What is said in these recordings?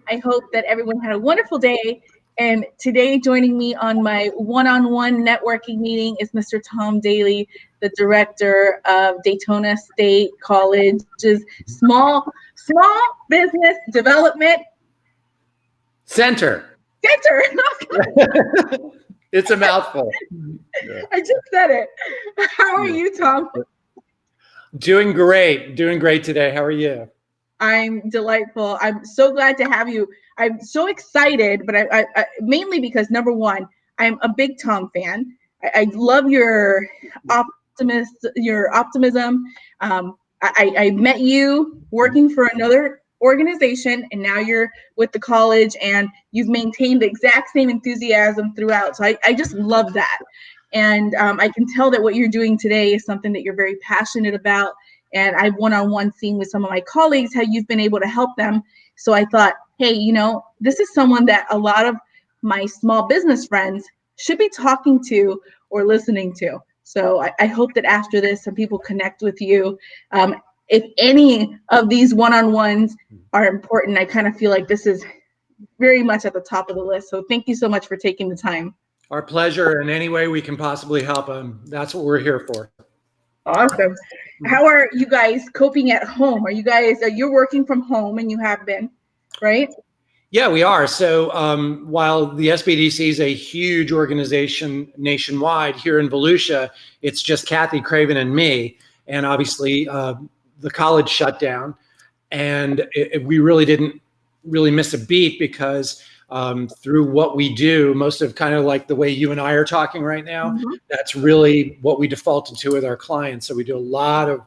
I hope that everyone had a wonderful day. And today joining me on my one-on-one networking meeting is Mr. Tom Daly, the director of Daytona State College's Small Business Development Center. It's a mouthful. Yeah. I just said it. How are you, Tom? Doing great today. How are you? I'm delightful. I'm so glad to have you. I'm so excited, but I mainly because number one, I'm a big Tom fan. I love your optimism. I met you working for another organization, and now you're with the college, and you've maintained the exact same enthusiasm throughout. So I just love that. And I can tell that what you're doing today is something that you're very passionate about. And I've one-on-one seen with some of my colleagues how you've been able to help them. So I thought, hey, this is someone that a lot of my small business friends should be talking to or listening to. So I hope that after this, some people connect with you. If any of these one-on-ones are important, I kind of feel like this is very much at the top of the list. So thank you so much for taking the time. Our pleasure. In any way we can possibly help them. That's what we're here for. Awesome. How are you guys coping at home? You're working from home, and you have been, right? Yeah, we are. So while the SBDC is a huge organization nationwide, here in Volusia, it's just Kathy Craven and me. And obviously the college shut down, and we really didn't miss a beat because through what we do, most of kind of like the way you and I are talking right now, that's really what we defaulted to with our clients. So we do a lot of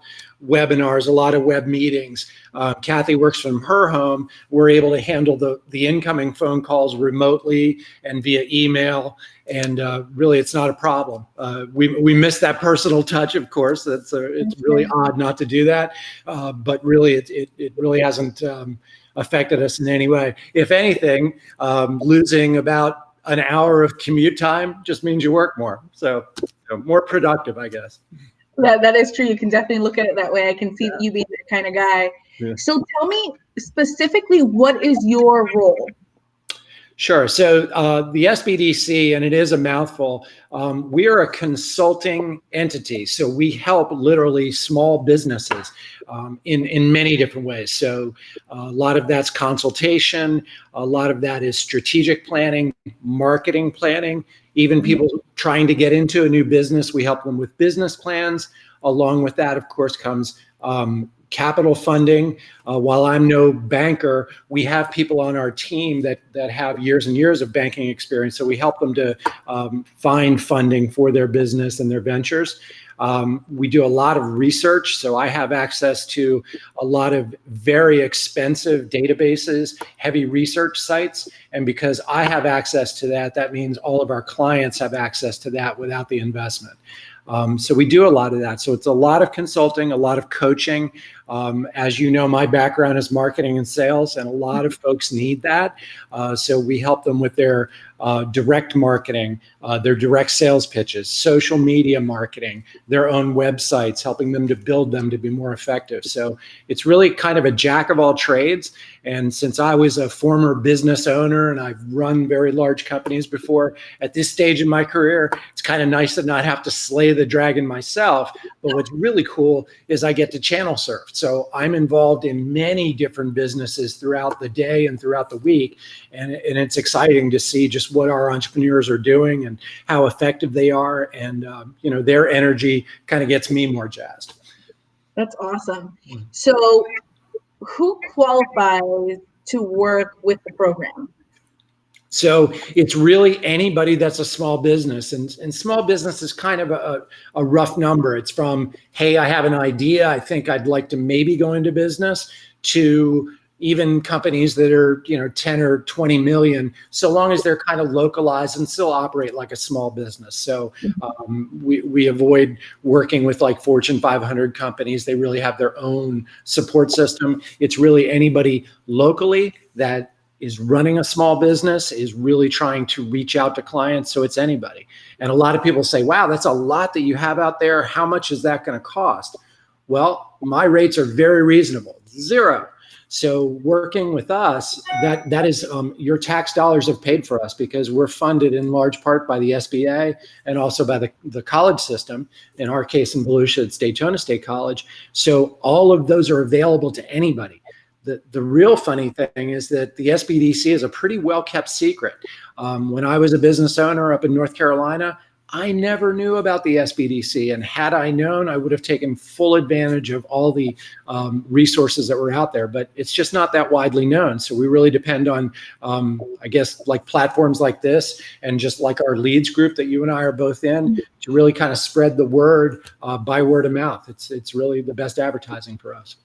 webinars, a lot of web meetings. Kathy works from her home. We're able to handle the incoming phone calls remotely and via email. And really, it's not a problem. We miss that personal touch, of course. It's really odd not to do that. But really, it really hasn't affected us in any way. If anything, losing about an hour of commute time just means you work more. So more productive, I guess. That is true. You can definitely look at it that way. I can see you being that kind of guy. Yeah. So tell me specifically, what is your role? Sure. So the SBDC, and it is a mouthful, we are a consulting entity. So we help literally small businesses in many different ways. So a lot of that's consultation. A lot of that is strategic planning, marketing planning. Even people trying to get into a new business, we help them with business plans. Along with that, of course, comes capital funding. While I'm no banker, we have people on our team that have years and years of banking experience. So we help them to find funding for their business and their ventures. We do a lot of research. So I have access to a lot of very expensive databases, heavy research sites. And because I have access to that, that means all of our clients have access to that without the investment. So we do a lot of that. So it's a lot of consulting, a lot of coaching. As you know, my background is marketing and sales, and a lot of folks need that. So we help them with their direct marketing, their direct sales pitches, social media marketing, their own websites, helping them to build them to be more effective. So it's really kind of a jack of all trades. And since I was a former business owner and I've run very large companies before, at this stage in my career, it's kind of nice to not have to slay the dragon myself. But what's really cool is I get to channel surf. So I'm involved in many different businesses throughout the day and throughout the week. And it's exciting to see just what our entrepreneurs are doing and how effective they are. And, their energy kind of gets me more jazzed. That's awesome. So who qualifies to work with the program? So it's really anybody that's a small business, and small business is kind of a rough number. It's from, hey, I have an idea, I think I'd like to maybe go into business, to even companies that are 10 or 20 million, so long as they're kind of localized and still operate like a small business. So we avoid working with like Fortune 500 companies. They really have their own support system. It's really anybody locally that is running a small business, is really trying to reach out to clients. So it's anybody. And a lot of people say, wow, that's a lot that you have out there. How much is that going to cost? Well, my rates are very reasonable, $0. So working with us, that is your tax dollars have paid for us, because we're funded in large part by the SBA and also by the college system. In our case, in Volusia, it's Daytona State College. So all of those are available to anybody. The real funny thing is that the SBDC is a pretty well-kept secret. When I was a business owner up in North Carolina, I never knew about the SBDC. And had I known, I would have taken full advantage of all the resources that were out there. But it's just not that widely known. So we really depend on, I guess, like platforms like this, and just like our leads group that you and I are both in, to really kind of spread the word by word of mouth. It's really the best advertising for us.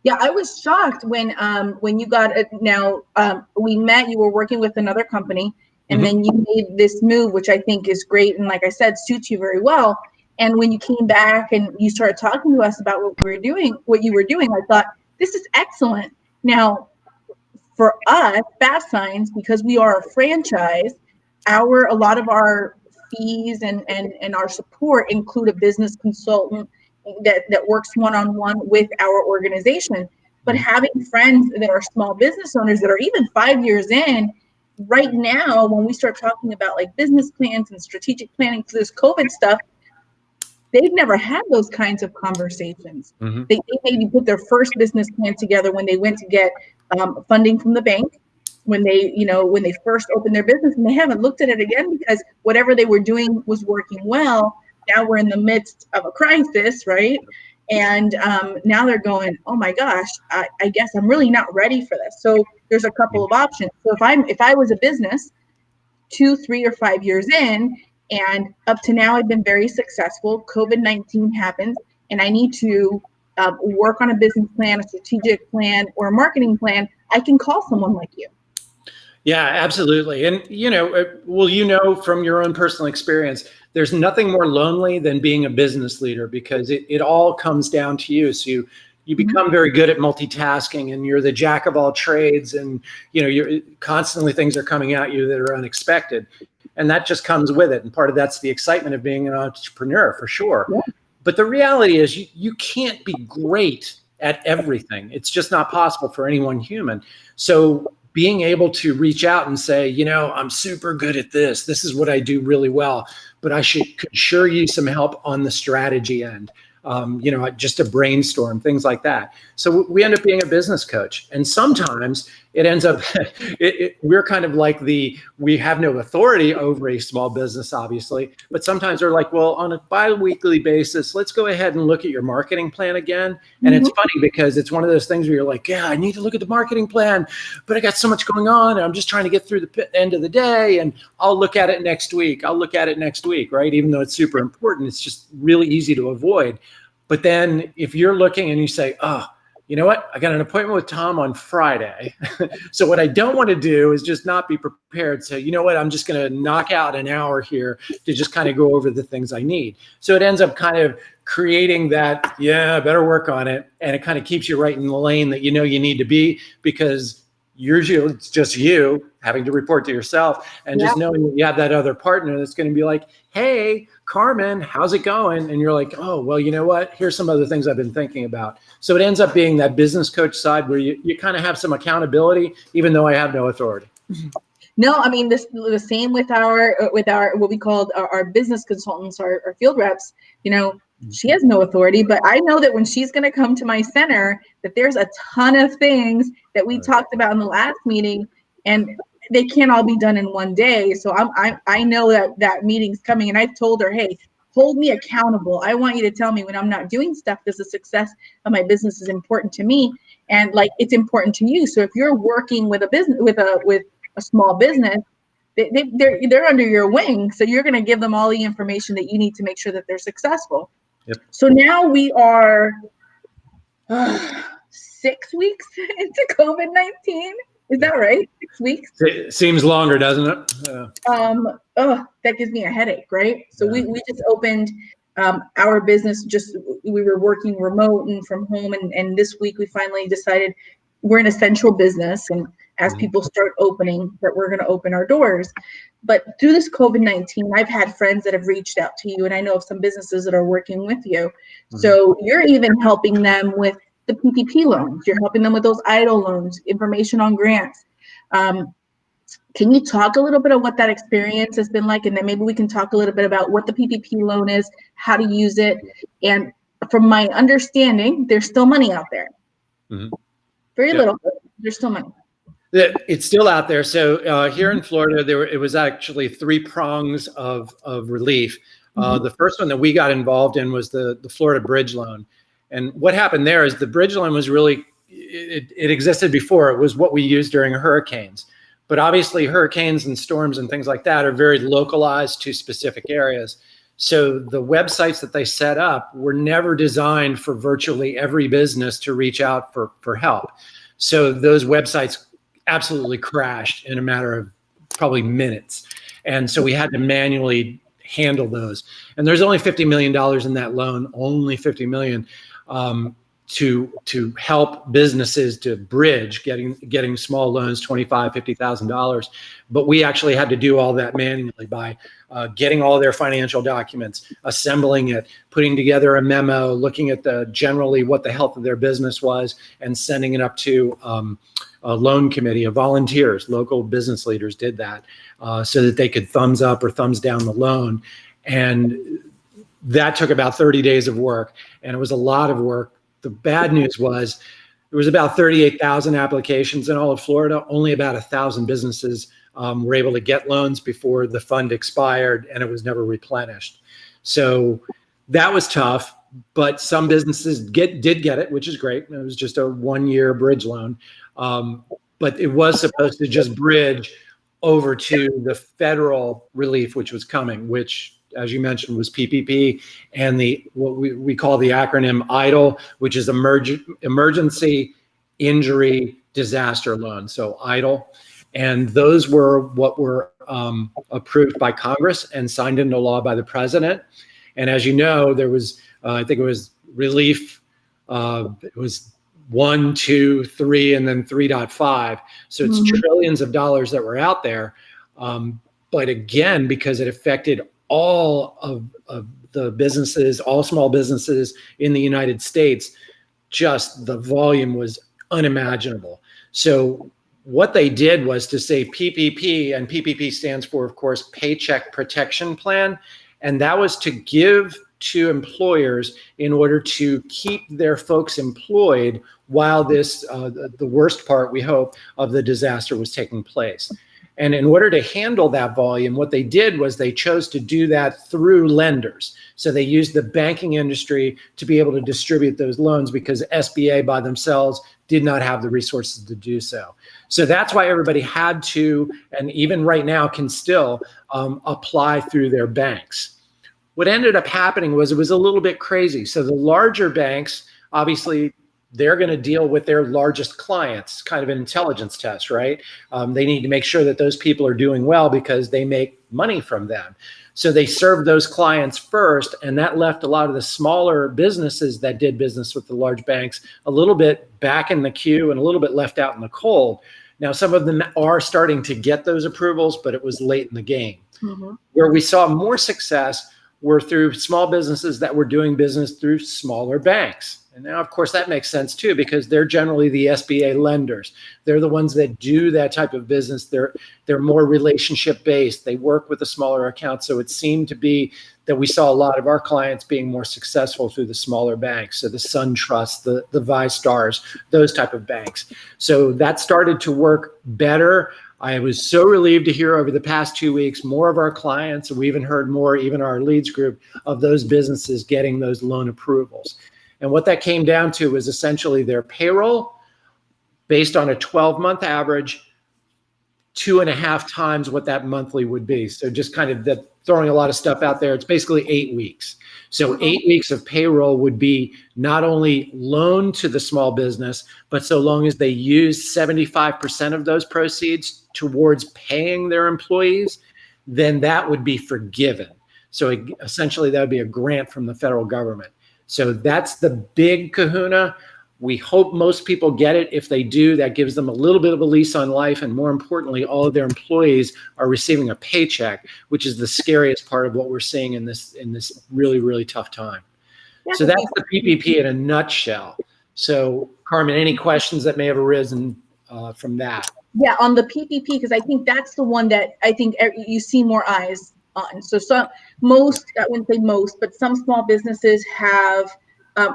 Yeah, I was shocked when you got it. Now we met. You were working with another company, and then you made this move, which I think is great, and like I said, suits you very well. And when you came back and you started talking to us about what you were doing, I thought, this is excellent. Now, for us, FASTSIGNS, because we are a franchise, a lot of our fees and our support include a business consultant that works one-on-one with our organization. But having friends that are small business owners that are even 5 years in, right now, when we start talking about like business plans and strategic planning for this COVID stuff, they've never had those kinds of conversations. They maybe put their first business plan together when they went to get funding from the bank, when they first opened their business, and they haven't looked at it again, because whatever they were doing was working well. Now we're in the midst of a crisis, right? And now they're going, oh my gosh, I guess I'm really not ready for this. So there's a couple of options. So if I was a business 2, 3, or 5 years in, and up to now I've been very successful, COVID-19 happens, and I need to work on a business plan, a strategic plan, or a marketing plan, I can call someone like you. Yeah, absolutely. And, from your own personal experience, there's nothing more lonely than being a business leader, because it all comes down to you. So you become very good at multitasking, and you're the jack of all trades, and, you're constantly, things are coming at you that are unexpected. And that just comes with it. And part of that's the excitement of being an entrepreneur, for sure. Yeah. But the reality is you can't be great at everything. It's just not possible for any one human. So being able to reach out and say, I'm super good at this. This is what I do really well, but I could sure use some help on the strategy end. Just to brainstorm, things like that. So we end up being a business coach. And sometimes it ends up, we're kind of like we have no authority over a small business, obviously, but sometimes they're like, well, on a bi-weekly basis, let's go ahead and look at your marketing plan again. And it's funny, because it's one of those things where you're like, yeah, I need to look at the marketing plan, but I got so much going on, and I'm just trying to get through the end of the day, and I'll look at it next week, right? Even though it's super important, it's just really easy to avoid. But then if you're looking and you say, oh, you know what? I got an appointment with Tom on Friday. So what I don't want to do is just not be prepared. So you know what? I'm just going to knock out an hour here to just kind of go over the things I need. So it ends up kind of creating that, yeah, better work on it. And it kind of keeps you right in the lane that you need to be, because usually it's just you having to report to yourself, and just knowing that you have that other partner that's going to be like, hey, Carmen, how's it going? And you're like, oh, well, you know what? Here's some other things I've been thinking about. So it ends up being that business coach side where you kind of have some accountability, even though I have no authority. No, I mean, the same with our what we called our business consultants, our field reps. She has no authority, but I know that when she's going to come to my center, that there's a ton of things that we talked about in the last meeting, and they can't all be done in one day. So I know that meeting's coming, and I've told her, hey, hold me accountable. I want you to tell me when I'm not doing stuff, because the success of my business is important to me, and like it's important to you. So if you're working with a business with a small business, they're under your wing, so you're going to give them all the information that you need to make sure that they're successful. Yep. So now we are 6 weeks into COVID-19. Is that right? 6 weeks? It seems longer, doesn't it? That gives me a headache, right? So we just opened our business. We were working remote and from home, and this week we finally decided we're an essential business, and as people start opening, that we're going to open our doors. But through this COVID-19, I've had friends that have reached out to you, and I know of some businesses that are working with you. So you're even helping them with the PPP loans. You're helping them with those EIDL loans, information on grants. Can you talk a little bit of what that experience has been like? And then maybe we can talk a little bit about what the PPP loan is, how to use it. And from my understanding, there's still money out there. Mm-hmm. Very little, but there's still money. It's still out there. So here in Florida, it was actually 3 prongs of relief. The first one that we got involved in was the Florida bridge loan. And what happened there is the bridge loan was really, it existed before. It was what we used during hurricanes. But obviously hurricanes and storms and things like that are very localized to specific areas. So the websites that they set up were never designed for virtually every business to reach out for help. So those websites absolutely crashed in a matter of probably minutes. And so we had to manually handle those. And there's only $50 million in that loan, only $50 million. To help businesses to bridge getting small loans, $25,000, $50,000. But we actually had to do all that manually by getting all their financial documents, assembling it, putting together a memo, looking at generally what the health of their business was, and sending it up to a loan committee of volunteers. Local business leaders did that so that they could thumbs up or thumbs down the loan. And that took about 30 days of work, and it was a lot of work. The bad news was there was about 38,000 applications in all of Florida. Only about 1,000 businesses were able to get loans before the fund expired, and it was never replenished. So that was tough, but some businesses did get it, which is great. It was just a 1-year bridge loan, but it was supposed to just bridge over to the federal relief, which was coming, which, as you mentioned, was PPP and what we call the acronym EIDL, which is Emergency Injury Disaster Loan. So EIDL. And those were what were approved by Congress and signed into law by the president. And as you know, there was, I think it was relief, it was 1, 2, 3, and then 3.5. So it's trillions of dollars that were out there. But again, because it affected all of the businesses, all small businesses in the United States, just the volume was unimaginable. So what they did was to say PPP, and PPP stands for, of course, Paycheck Protection Plan. And that was to give to employers in order to keep their folks employed while this, the worst part, we hope, of the disaster was taking place. And in order to handle that volume, what they did was they chose to do that through lenders. So they used the banking industry to be able to distribute those loans because SBA by themselves did not have the resources to do so. So that's why everybody had to, and even right now can still, apply through their banks. What ended up happening was it was a little bit crazy. So the larger banks, obviously, they're going to deal with their largest clients, kind of an intelligence test, right? They need to make sure that those people are doing well because they make money from them. So they served those clients first, and that left a lot of the smaller businesses that did business with the large banks a little bit back in the queue and a little bit left out in the cold. Now, some of them are starting to get those approvals, but it was late in the game. Where we saw more success were through small businesses that were doing business through smaller banks. And now, of course, that makes sense too, because they're generally the SBA lenders. They're the ones that do that type of business. They're more relationship based. They work with the smaller accounts. So it seemed to be that we saw a lot of our clients being more successful through the smaller banks. So the SunTrust, the ViStars, those type of banks. So that started to work better. I was so relieved to hear over the past 2 weeks, more of our clients, and we even heard more, even our leads group, of those businesses getting those loan approvals. And what that came down to was essentially their payroll based on a 12-month average, 2.5 times what that monthly would be. So just kind of throwing a lot of stuff out there. It's basically 8 weeks. So 8 weeks of payroll would be not only loaned to the small business, but so long as they use 75% of those proceeds towards paying their employees, then that would be forgiven. So essentially that would be a grant from the federal government. So that's the big kahuna. We hope most people get it. If they do, that gives them a little bit of a lease on life. And more importantly, all of their employees are receiving a paycheck, which is the scariest part of what we're seeing in this really, really tough time. So that's the PPP in a nutshell. So, Carmen, any questions that may have arisen from that? Yeah, on the PPP, because I think that's the one that I think you see more eyes on. So most, I wouldn't say most, but some small businesses have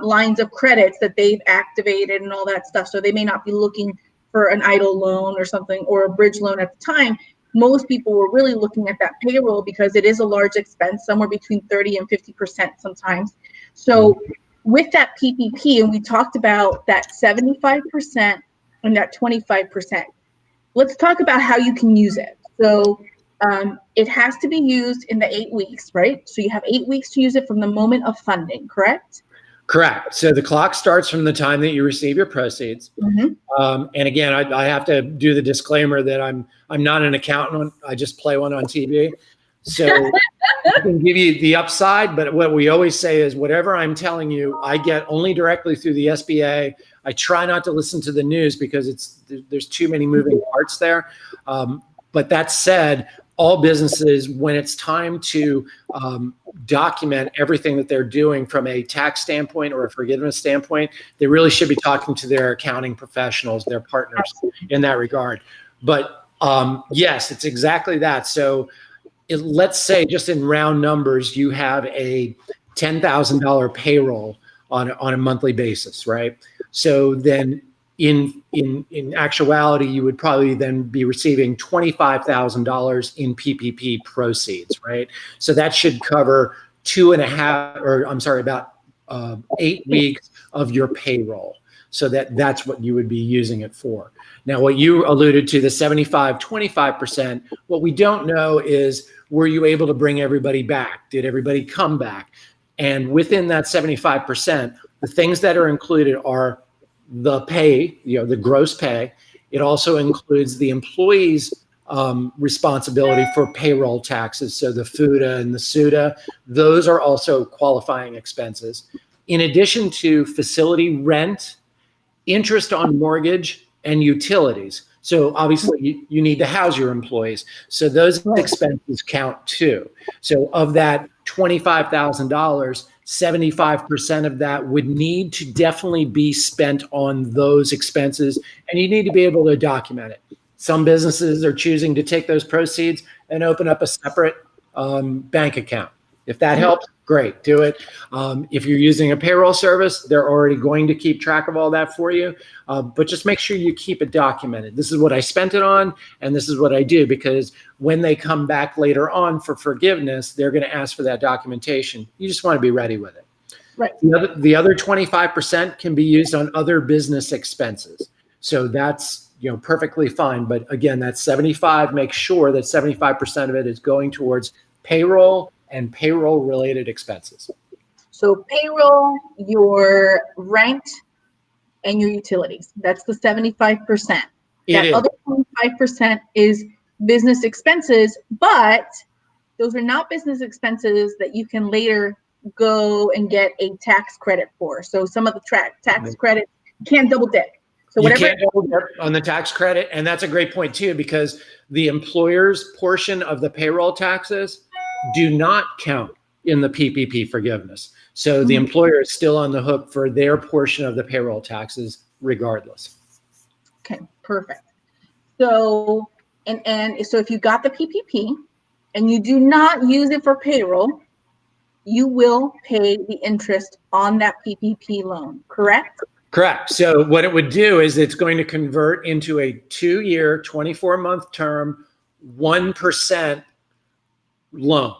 lines of credits that they've activated and all that stuff. So they may not be looking for an idle loan or something, or a bridge loan at the time. Most people were really looking at that payroll because it is a large expense, somewhere between 30 and 50% sometimes. So with that PPP, and we talked about that 75% and that 25%. Let's talk about how you can use it. So it has to be used in the 8 weeks, right? So you have 8 weeks to use it from the moment of funding, correct? Correct. So the clock starts from the time that you receive your proceeds. And again, I have to do the disclaimer that I'm not an accountant. I just play one on TV. So I can give you the upside, but what we always say is whatever I'm telling you, I get only directly through the SBA. I try not to listen to the news because there's too many moving parts there. But that said, all businesses, when it's time to document everything that they're doing from a tax standpoint or a forgiveness standpoint, they really should be talking to their accounting professionals, their partners in that regard. But yes, it's exactly that. So let's say just in round numbers, you have a $10,000 payroll on a monthly basis, right? So then in actuality, you would probably then be receiving $25,000 in PPP proceeds, right? So that should cover about 8 weeks of your payroll. So that's what you would be using it for. Now, what you alluded to, the 75-25%, what we don't know is, were you able to bring everybody back? Did everybody come back? And within that 75%, the things that are included are the pay, the gross pay. It also includes the employee's responsibility for payroll taxes. So the FUTA and the SUTA, those are also qualifying expenses. In addition to facility rent, interest on mortgage, and utilities. So obviously you need to house your employees. So those expenses count too. So of that $25,000, 75% of that would need to definitely be spent on those expenses, and you need to be able to document it. Some businesses are choosing to take those proceeds and open up a separate bank account. If that helps, great, do it. If you're using a payroll service, they're already going to keep track of all that for you. But just make sure you keep it documented. This is what I spent it on, and this is what I do, because when they come back later on for forgiveness, they're going to ask for that documentation. You just want to be ready with it. Right. The other 25% can be used on other business expenses. So that's perfectly fine. But again, that's 75. Make sure that 75% of it is going towards payroll and payroll-related expenses. So payroll, your rent, and your utilities. That's the 75%. That other 25% is business expenses, but those are not business expenses that you can later go and get a tax credit for. So some of the tax credit can't double dip. So you can't double dip on the tax credit, and that's a great point too, because the employer's portion of the payroll taxes do not count in the PPP forgiveness. So the employer is still on the hook for their portion of the payroll taxes regardless. Okay, perfect. So, and so if you got the PPP and you do not use it for payroll, you will pay the interest on that PPP loan, correct? Correct. So what it would do is it's going to convert into a 2-year, 24-month term, 1% loan.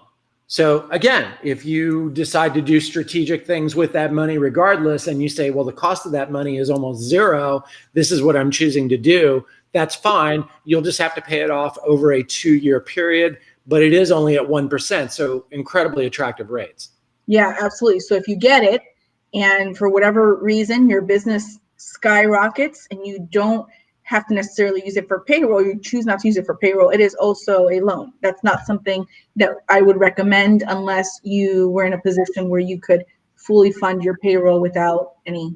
So again, if you decide to do strategic things with that money regardless, and you say, well, the cost of that money is almost zero, this is what I'm choosing to do, that's fine. You'll just have to pay it off over a 2-year period, but it is only at 1%. So incredibly attractive rates. Yeah, absolutely. So if you get it and for whatever reason, your business skyrockets and you don't have to necessarily use it for payroll, you choose not to use it for payroll, it is also a loan. That's not something that I would recommend unless you were in a position where you could fully fund your payroll without any.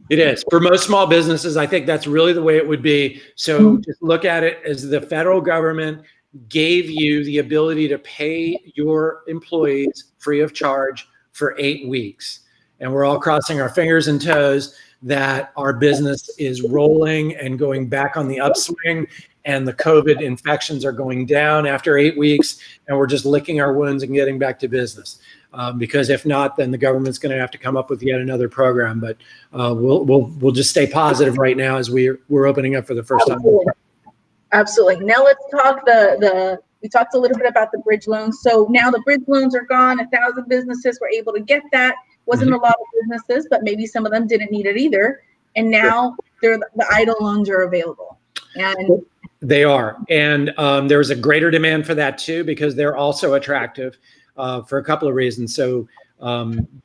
It is. For most small businesses, I think that's really the way it would be. So just look at it as the federal government gave you the ability to pay your employees free of charge for 8 weeks. and we're all crossing our fingers and toes that our business is rolling and going back on the upswing, and the COVID infections are going down after 8 weeks, and we're just licking our wounds and getting back to business. Because if not, then the government's going to have to come up with yet another program. But we'll just stay positive right now as we're opening up for the first time. Absolutely. Now let's talk we talked a little bit about the bridge loans. So now the bridge loans are gone. 1,000 businesses were able to get that. Wasn't a lot of businesses, but maybe some of them didn't need it either. And now the EIDL loans are available. And they are. And there's a greater demand for that too, because they're also attractive for a couple of reasons. So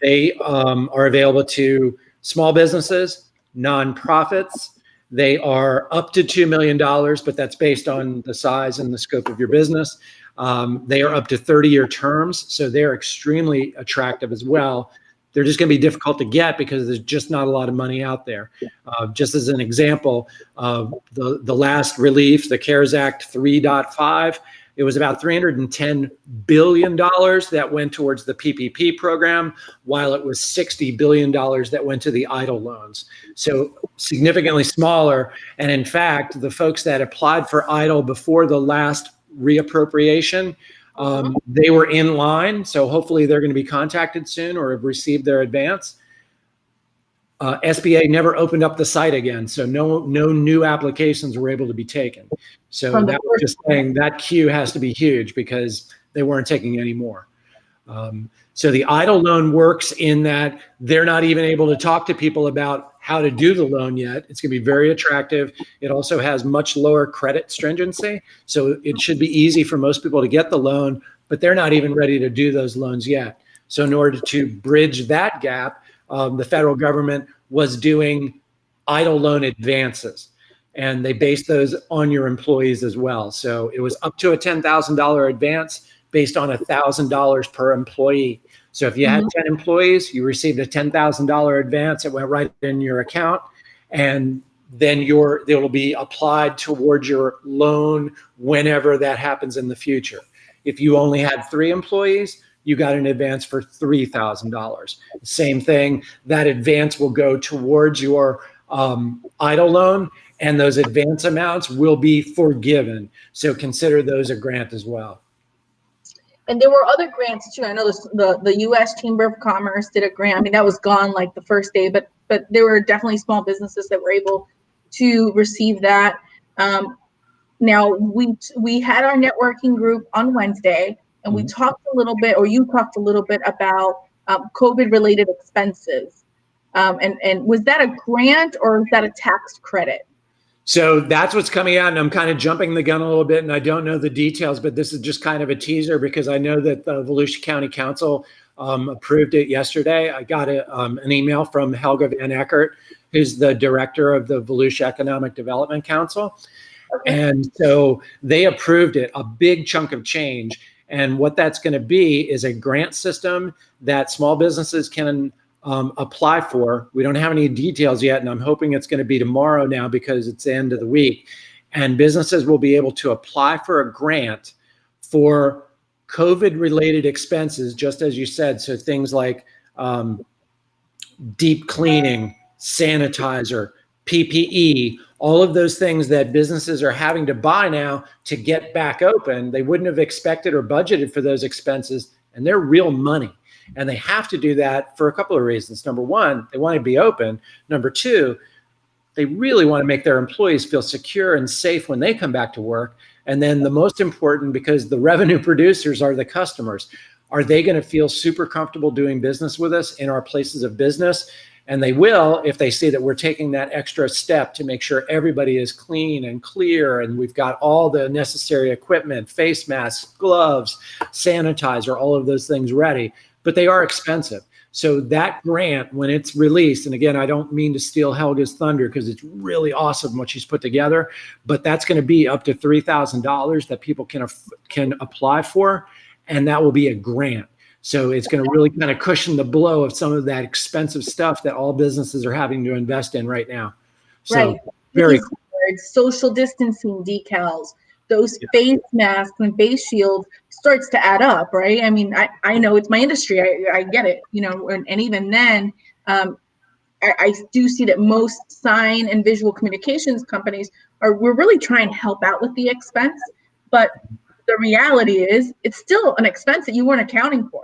they are available to small businesses, nonprofits. They are up to $2 million, but that's based on the size and the scope of your business. They are up to 30-year terms, so they're extremely attractive as well. They're just going to be difficult to get because there's just not a lot of money out there. Just as an example, the last relief, the CARES Act 3.5, it was about $310 billion that went towards the PPP program, while it was $60 billion that went to the EIDL loans. So significantly smaller. And in fact, the folks that applied for EIDL before the last reappropriation, they were in line. So hopefully they're going to be contacted soon or have received their advance. SBA never opened up the site again, so no new applications were able to be taken. So that was just saying that queue has to be huge because they weren't taking any more. So the EIDL loan works in that they're not even able to talk to people about how to do the loan yet. It's going to be very attractive. It also has much lower credit stringency, so it should be easy for most people to get the loan, but they're not even ready to do those loans yet. So in order to bridge that gap, the federal government was doing EIDL loan advances, and they based those on your employees as well. So it was up to a $10,000 advance based on $1,000 per employee. So if you had 10 employees, you received a $10,000 advance. It went right in your account, and then they will be applied towards your loan whenever that happens in the future. If you only had 3 employees, you got an advance for $3,000. Same thing, that advance will go towards your EIDL loan, and those advance amounts will be forgiven. So consider those a grant as well. And there were other grants too. I know the U.S. Chamber of Commerce did a grant. I mean, that was gone like the first day, but there were definitely small businesses that were able to receive that. Now we had our networking group on Wednesday, and we talked a little bit, or you talked a little bit about COVID-related expenses. And was that a grant or was that a tax credit? So that's what's coming out, and I'm kind of jumping the gun a little bit, and I don't know the details, but this is just kind of a teaser because I know that the Volusia County Council approved it yesterday. I got an email from Helga Van Eckert, who's the director of the Volusia Economic Development Council. Okay. And so they approved it, a big chunk of change. And what that's going to be is a grant system that small businesses can apply for. We don't have any details yet, and I'm hoping it's going to be tomorrow now because it's the end of the week. And businesses will be able to apply for a grant for COVID-related expenses, just as you said. So things like deep cleaning, sanitizer, PPE, all of those things that businesses are having to buy now to get back open. They wouldn't have expected or budgeted for those expenses, and they're real money. And they have to do that for a couple of reasons. Number one, they want to be open. Number two, they really want to make their employees feel secure and safe when they come back to work. And then the most important, because the revenue producers are the customers, are they going to feel super comfortable doing business with us in our places of business? And they will if they see that we're taking that extra step to make sure everybody is clean and clear, and we've got all the necessary equipment, face masks, gloves, sanitizer, all of those things ready. But they are expensive. So that grant, when it's released, and again, I don't mean to steal Helga's thunder because it's really awesome what she's put together, but that's going to be up to $3,000 that people can apply for, and that will be a grant. So it's going to really kind of cushion the blow of some of that expensive stuff that all businesses are having to invest in right now. So right. Very cool. Social distancing decals, those face masks and face shields starts to add up, right? I mean, I know it's my industry. I get it, you know, and even then, I do see that most sign and visual communications companies we're really trying to help out with the expense, but the reality is it's still an expense that you weren't accounting for.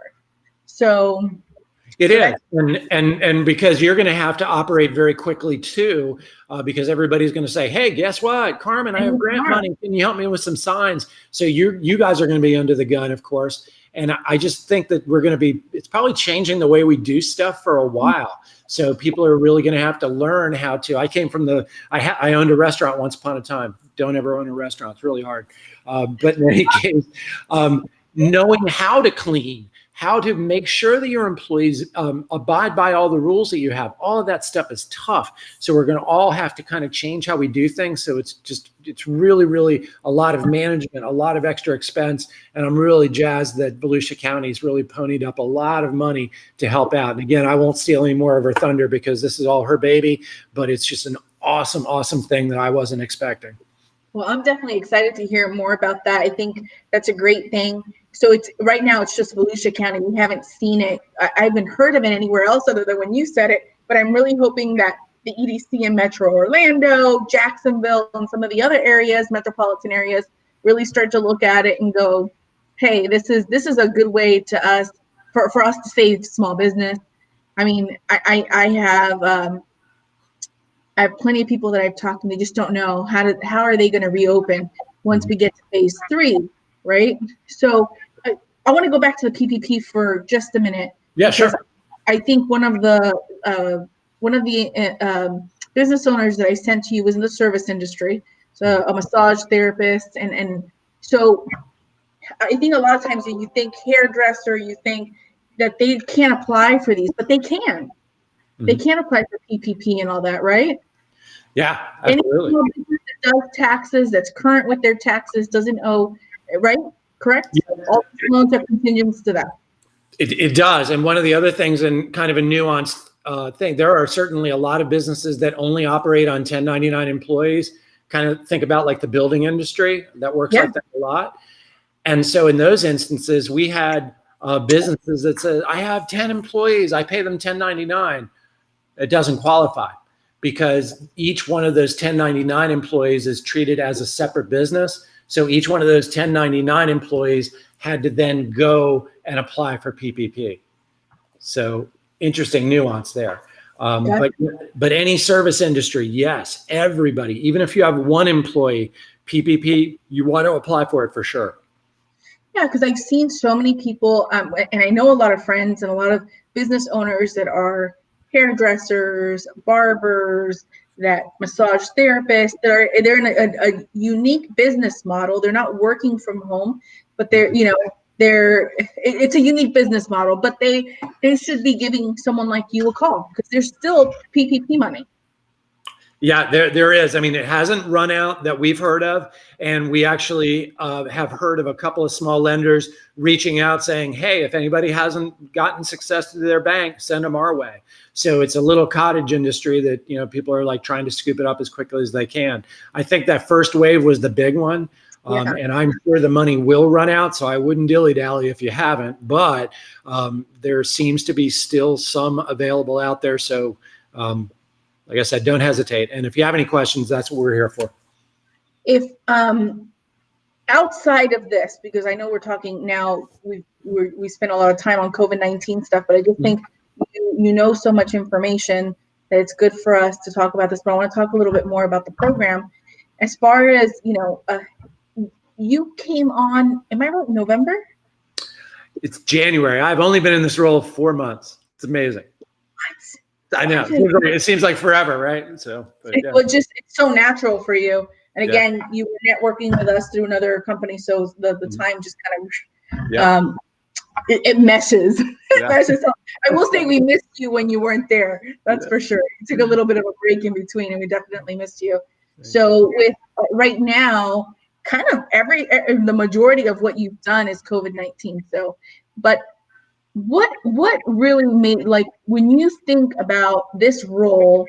So it is, and because you're going to have to operate very quickly too, because everybody's going to say, "Hey, guess what, Carmen? I have grant money. Can you help me with some signs?" So you guys are going to be under the gun, of course. And I just think that it's probably changing the way we do stuff for a while. So people are really going to have to learn how to. I came from I owned a restaurant once upon a time. Don't ever own a restaurant; it's really hard. But in any case, knowing how to clean, how to make sure that your employees abide by all the rules that you have. All of that stuff is tough. So we're going to all have to kind of change how we do things. So it's really, really a lot of management, a lot of extra expense. And I'm really jazzed that Volusia County's really ponied up a lot of money to help out. And again, I won't steal any more of her thunder because this is all her baby, but it's just an awesome, awesome thing that I wasn't expecting. Well, I'm definitely excited to hear more about that. I think that's a great thing. So right now it's just Volusia County. We haven't seen it. I haven't heard of it anywhere else other than when you said it. But I'm really hoping that the EDC in Metro Orlando, Jacksonville, and some of the other areas, metropolitan areas, really start to look at it and go, "Hey, this is a good way to us for us to save small business." I mean, I have plenty of people that I've talked to, and they just don't know how are they going to reopen once we get to phase 3, right? So I want to go back to the PPP for just a minute. Yeah, sure. I think one of the business owners that I sent to you was in the service industry, so a massage therapist, and so I think a lot of times you think hairdresser, you think that they can't apply for these, but they can. Mm-hmm. They can apply for PPP and all that, right? Yeah, absolutely. Any business that does taxes, that's current with their taxes, doesn't owe, right? Correct? Yeah. All loans have contingents to that. It does. And one of the other things, and kind of a nuanced thing, there are certainly a lot of businesses that only operate on 1099 employees. Kind of think about like the building industry that works like that a lot. And so in those instances, we had businesses that said, I have 10 employees, I pay them 1099. It doesn't qualify because each one of those 1099 employees is treated as a separate business. So each one of those 1099 employees had to then go and apply for PPP. So interesting nuance there. But any service industry, yes, everybody, even if you have one employee, PPP, you want to apply for it for sure. Yeah, because I've seen so many people, and I know a lot of friends and a lot of business owners that are hairdressers, barbers, that massage therapists. They're in a unique business model. They're not working from home, but it's a unique business model. But they should be giving someone like you a call because there's still PPP money. Yeah, there is. I mean, it hasn't run out that we've heard of. And we actually have heard of a couple of small lenders reaching out saying, hey, if anybody hasn't gotten success to their bank, send them our way. So it's a little cottage industry that, people are like trying to scoop it up as quickly as they can. I think that first wave was the big one. And I'm sure the money will run out. So I wouldn't dilly-dally if you haven't. But there seems to be still some available out there. So like I said, don't hesitate. And if you have any questions, that's what we're here for. If outside of this, because I know we're talking now, we spent a lot of time on COVID-19 stuff, but I just think you know so much information that it's good for us to talk about this. But I want to talk a little bit more about the program. As far as, you came on, am I right, November? It's January. I've only been in this role 4 months. It's amazing. I know. It seems like forever, right? So, it's so natural for you. And again, you were networking with us through another company, so the time just kind of it meshes. It meshes. So I will say we missed you when you weren't there. That's for sure. You took a little bit of a break in between, and we definitely missed you. So with right now, kind of the majority of what you've done is COVID-19. So, but what really made, like, when you think about this role,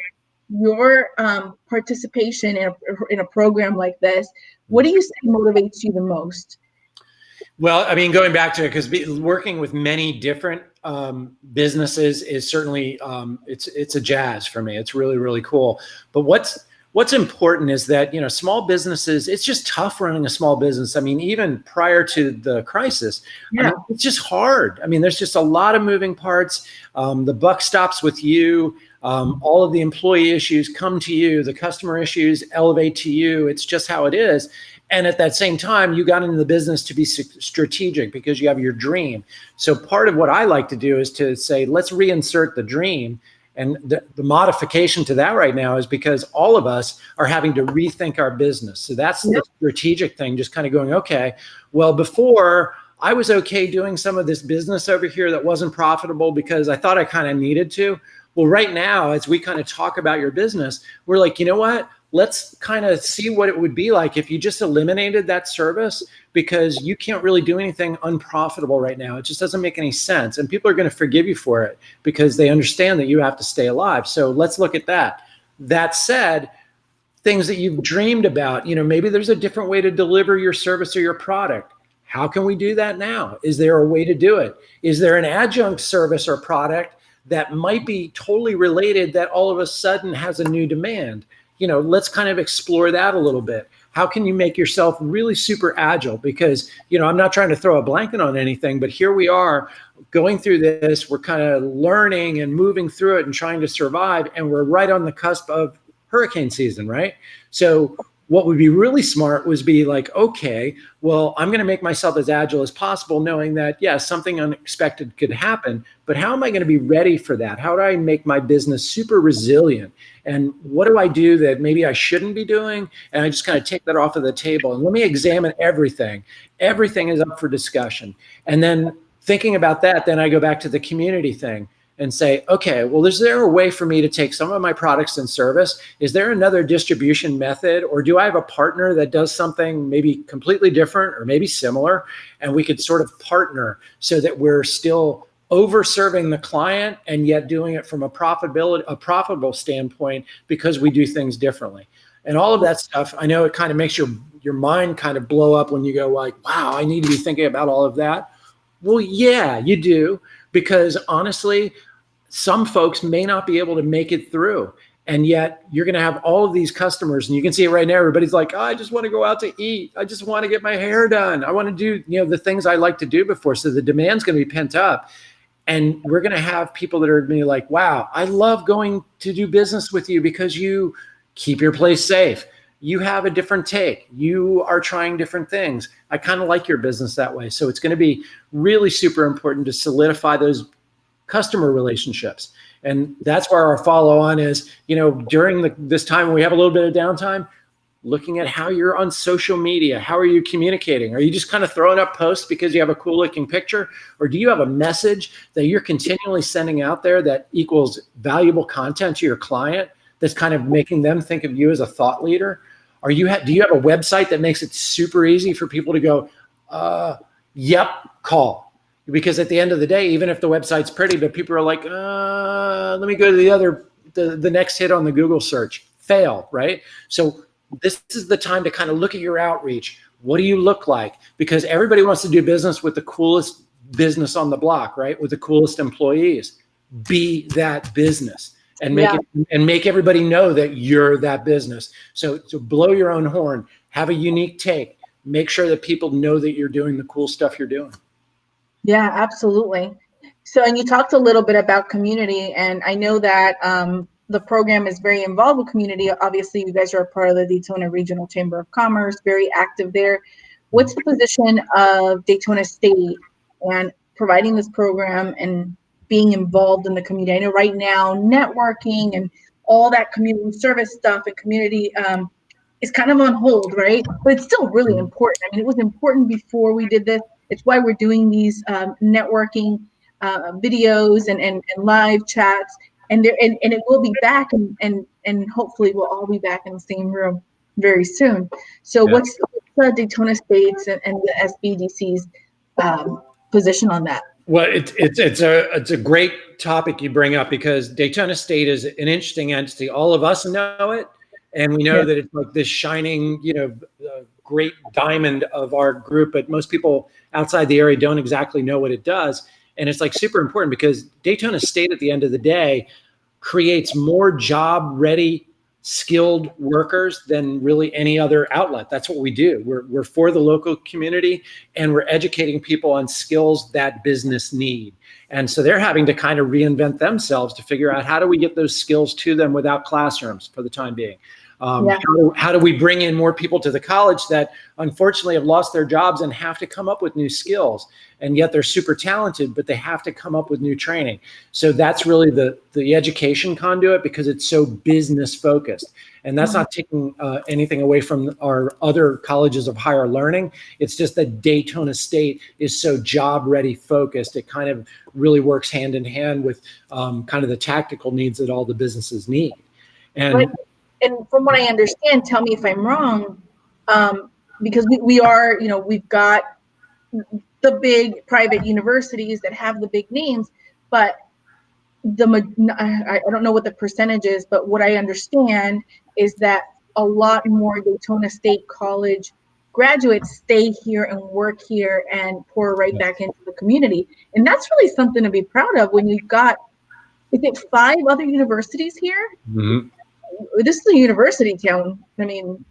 your participation in a program like this, what do you say motivates you the most? Well, I mean, going back to it, because working with many different businesses is certainly it's a jazz for me. It's really, really cool. But what's important is that, small businesses, it's just tough running a small business. I mean, even prior to the crisis, I mean, it's just hard. I mean, there's just a lot of moving parts. The buck stops with you. All of the employee issues come to you. The customer issues elevate to you. It's just how it is. And at that same time, you got into the business to be strategic because you have your dream. So part of what I like to do is to say, let's reinsert the dream. And the modification to that right now is because all of us are having to rethink our business. So that's the strategic thing, just kind of going, okay, well, before I was okay doing some of this business over here that wasn't profitable because I thought I kind of needed to. Well, right now, as we kind of talk about your business, we're like, you know what? Let's kind of see what it would be like if you just eliminated that service, because you can't really do anything unprofitable right now. It just doesn't make any sense. And people are going to forgive you for it because they understand that you have to stay alive. So let's look at that. That said, things that you've dreamed about, maybe there's a different way to deliver your service or your product. How can we do that now? Is there a way to do it? Is there an adjunct service or product that might be totally related that all of a sudden has a new demand? Let's kind of explore that a little bit. How can you make yourself really super agile? Because, I'm not trying to throw a blanket on anything, but here we are going through this. We're kind of learning and moving through it and trying to survive. And we're right on the cusp of hurricane season, right? So what would be really smart was be like, okay, well, I'm going to make myself as agile as possible, knowing that, yes, something unexpected could happen, but how am I going to be ready for that? How do I make my business super resilient? And what do I do that maybe I shouldn't be doing? And I just kind of take that off of the table and let me examine everything. Everything is up for discussion. And then thinking about that, then I go back to the community thing and say, okay, well, is there a way for me to take some of my products and service? Is there another distribution method? Or do I have a partner that does something maybe completely different or maybe similar? And we could sort of partner so that we're still over serving the client and yet doing it from a profitable standpoint because we do things differently. And all of that stuff, I know it kind of makes your mind kind of blow up when you go like, wow, I need to be thinking about all of that. Well, yeah, you do, because honestly, some folks may not be able to make it through. And yet you're going to have all of these customers, and you can see it right now. Everybody's like, oh, I just want to go out to eat. I just want to get my hair done. I want to do, the things I like to do before. So the demand's going to be pent up. And we're going to have people that are going to be like, wow, I love going to do business with you because you keep your place safe. You have a different take. You are trying different things. I kind of like your business that way. So it's going to be really super important to solidify those customer relationships. And that's where our follow on is, during this time when we have a little bit of downtime, looking at how you're on social media. How are you communicating? Are you just kind of throwing up posts because you have a cool looking picture? Or do you have a message that you're continually sending out there that equals valuable content to your client that's kind of making them think of you as a thought leader? Do you have a website that makes it super easy for people to go, yep, call? Because at the end of the day, even if the website's pretty, but people are like, let me go to the next hit on the Google search, fail, right? So this is the time to kind of look at your outreach. What do you look like? Because everybody wants to do business with the coolest business on the block, right? With the coolest employees. Be that business and make everybody know that you're that business. So blow your own horn, have a unique take, make sure that people know that you're doing the cool stuff you're doing. Yeah, absolutely. So, and you talked a little bit about community, and I know that the program is very involved with community. Obviously, you guys are a part of the Daytona Regional Chamber of Commerce, very active there. What's the position of Daytona State and providing this program and being involved in the community? I know right now networking and all that community service stuff and community is kind of on hold, right? But it's still really important. I mean, it was important before we did this. It's why we're doing these networking videos and live chats, and it will be back, and hopefully we'll all be back in the same room very soon. So what's the Daytona State's and the SBDC's position on that? Well, it's a great topic you bring up, because Daytona State is an interesting entity. All of us know it, and we know that it's like this shining, great diamond of our group, but most people outside the area don't exactly know what it does. And it's like super important because Daytona State at the end of the day creates more job ready, skilled workers than really any other outlet. That's what we do. We're for the local community, and we're educating people on skills that business need. And so they're having to kind of reinvent themselves to figure out how do we get those skills to them without classrooms for the time being. How do we bring in more people to the college that unfortunately have lost their jobs and have to come up with new skills, and yet they're super talented, but they have to come up with new training. So that's really the education conduit, because it's so business focused. And that's not taking anything away from our other colleges of higher learning. It's just that Daytona State is so job ready focused. It kind of really works hand in hand with kind of the tactical needs that all the businesses need. And from what I understand, tell me if I'm wrong, because we are, we've got the big private universities that have the big names, but I don't know what the percentage is, but what I understand is that a lot more Daytona State College graduates stay here and work here and pour right back into the community. And that's really something to be proud of when you've got, is it 5 other universities here? Mm-hmm. This is a university town. I mean,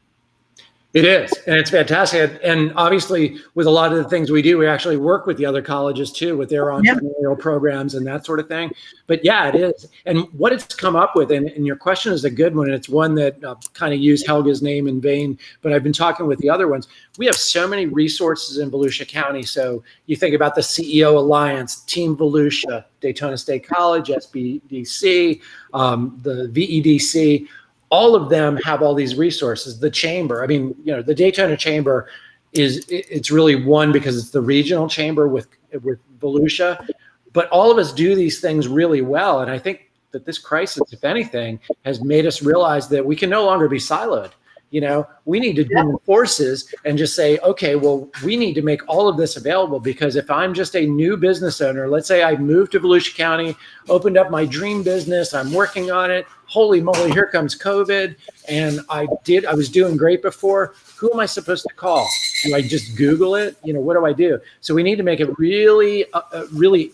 it is, and it's fantastic. And obviously, with a lot of the things we do, we actually work with the other colleges too, with their entrepreneurial programs and that sort of thing. But yeah, it is. And what it's come up with, and your question is a good one. It's one that kind of used Helga's name in vain, but I've been talking with the other ones. We have so many resources in Volusia County. So you think about the CEO Alliance, Team Volusia, Daytona State College, SBDC, the VEDC. All of them have all these resources. The chamber, I mean, the Daytona Chamber it's really one because it's the regional chamber with Volusia, but all of us do these things really well. And I think that this crisis, if anything, has made us realize that we can no longer be siloed. We need to join forces and just say, okay, well, we need to make all of this available, because if I'm just a new business owner, let's say I moved to Volusia County, opened up my dream business, I'm working on it. Holy moly, here comes COVID. And I was doing great before. Who am I supposed to call? Do I just Google it? What do I do? So we need to make it really, really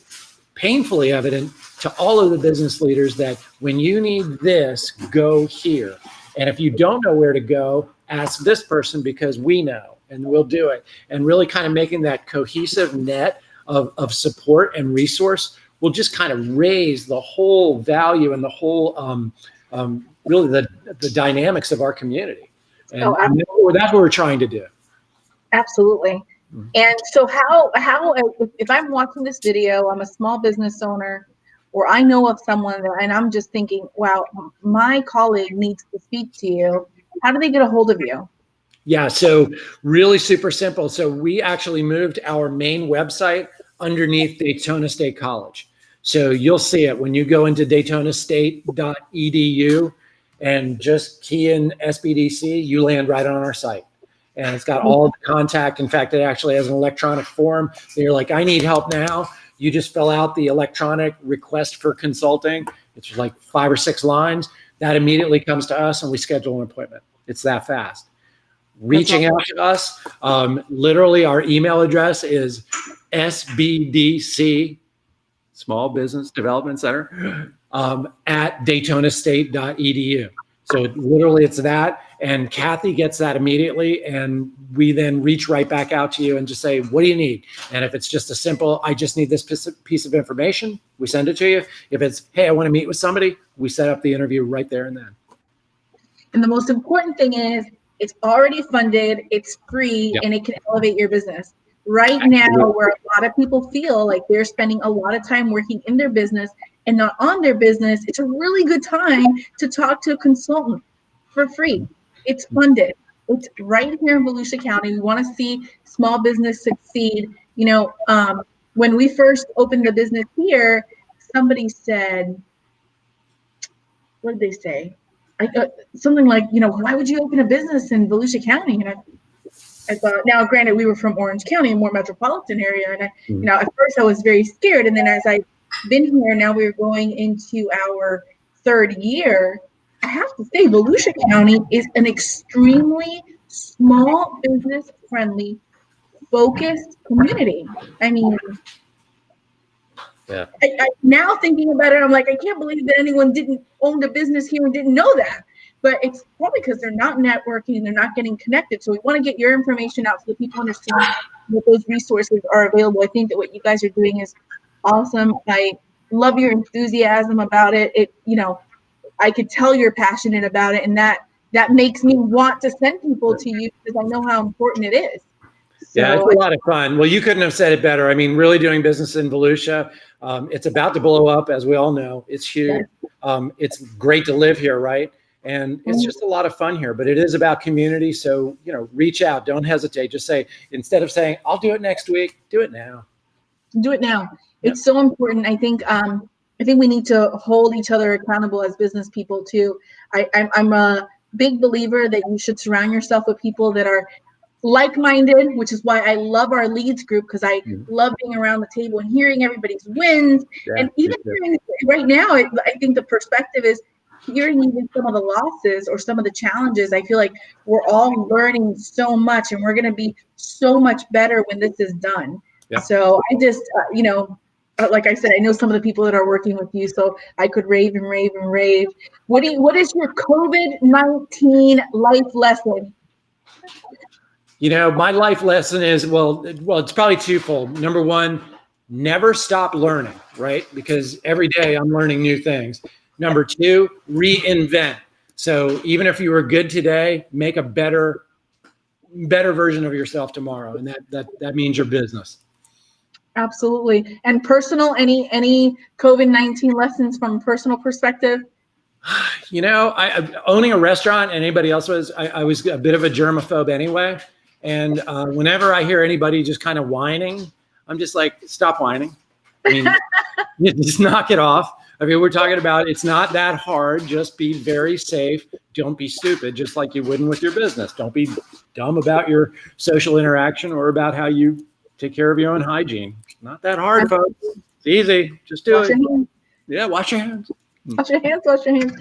painfully evident to all of the business leaders that when you need this, go here. And if you don't know where to go, ask this person, because we know and we'll do it. And really kind of making that cohesive net of support and resource will just kind of raise the whole value and the whole really the dynamics of our community. And that's what we're trying to do. Absolutely. Mm-hmm. And so how if I'm watching this video, I'm a small business owner, or I know of someone and I'm just thinking, wow, my colleague needs to speak to you. How do they get a hold of you? Yeah, so really super simple. So we actually moved our main website underneath Daytona State College. So you'll see it when you go into daytonastate.edu and just key in SBDC, you land right on our site. And it's got all the contact. In fact, it actually has an electronic form. You're like, I need help now. You just fill out the electronic request for consulting. It's like 5 or 6 lines. That immediately comes to us and we schedule an appointment. It's that fast. Reaching out to us, literally our email address is SBDC, Small Business Development Center, at daytonastate.edu. So literally it's that. And Kathy gets that immediately. And we then reach right back out to you and just say, what do you need? And if it's just a simple, I just need this piece of information, we send it to you. If it's, hey, I want to meet with somebody, we set up the interview right there and then. And the most important thing is it's already funded, it's free, and it can elevate your business. Right now, where a lot of people feel like they're spending a lot of time working in their business and not on their business, it's a really good time to talk to a consultant for free. It's funded. It's right here in Volusia County. We want to see small business succeed. When we first opened the business here, somebody said, what did they say? Something like, why would you open a business in Volusia County? And I thought, now granted, we were from Orange County, a more metropolitan area. And at first I was very scared. And then as I've been here, now we're going into our 3rd year. I have to say, Volusia County is an extremely small business friendly, focused community. I mean, Yeah. now thinking about it, I'm like, I can't believe that anyone didn't own a business here and didn't know that. But it's probably because they're not networking, they're not getting connected. So we want to get your information out so that people understand that those resources are available. I think that what you guys are doing is awesome. I love your enthusiasm about it. I could tell you're passionate about it, and that makes me want to send people to you because I know how important it is. Yeah, it's So a lot of fun. Well, you couldn't have said it better. I mean, really doing business in Volusia, it's about to blow up, as we all know. It's huge. It's great to live here, right? And it's just a lot of fun here. But it is about community. So, reach out. Don't hesitate. Just say, instead of saying, I'll do it next week, do it now. do it now. Yep. It's so important. I think we need to hold each other accountable as business people too. I'm a big believer that you should surround yourself with people that are like-minded, which is why I love our leads group, because I love being around the table and hearing everybody's wins. Yeah, and even hearing right now, I think the perspective is hearing even some of the losses or some of the challenges. I feel like we're all learning so much, and we're going to be so much better when this is done. Yeah. So I just, like I said, I know some of the people that are working with you, so I could rave and rave and rave. What is your COVID-19 life lesson? My life lesson is, well, it's probably twofold. Number one, never stop learning, right? Because every day I'm learning new things. Number two, reinvent. So even if you were good today, make a better version of yourself tomorrow. And that means your business. Absolutely. And personal, any COVID-19 lessons from a personal perspective? I owning a restaurant, and anybody else I was a bit of a germaphobe anyway. And whenever I hear anybody just kind of whining, I'm just like, stop whining. I mean, just knock it off. I mean, we're talking about, it's not that hard. Just be very safe. Don't be stupid, just like you wouldn't with your business. Don't be dumb about your social interaction or about how you take care of your own hygiene. Not that hard, folks. It's easy. Just do it. Yeah, wash your hands. Wash your hands, wash your hands.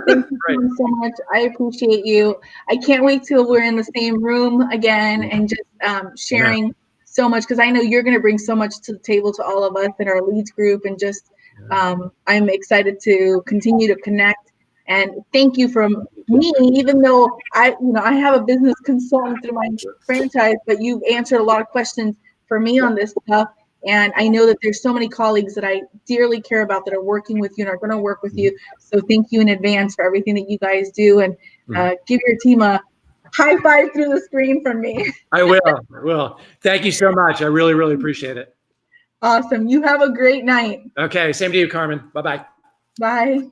Thank you so much. I appreciate you. I can't wait till we're in the same room again and just sharing so much, because I know you're going to bring so much to the table to all of us in our leads group, and just I'm excited to continue to connect. And thank you from me, even though I have a business consultant through my franchise, but you've answered a lot of questions for me on this stuff. And I know that there's so many colleagues that I dearly care about that are working with you and are going to work with you. So thank you in advance for everything that you guys do. And give your team a high five through the screen from me. I will. Thank you so much. I really, really appreciate it. Awesome. You have a great night. Okay. Same to you, Carmen. Bye-bye. Bye.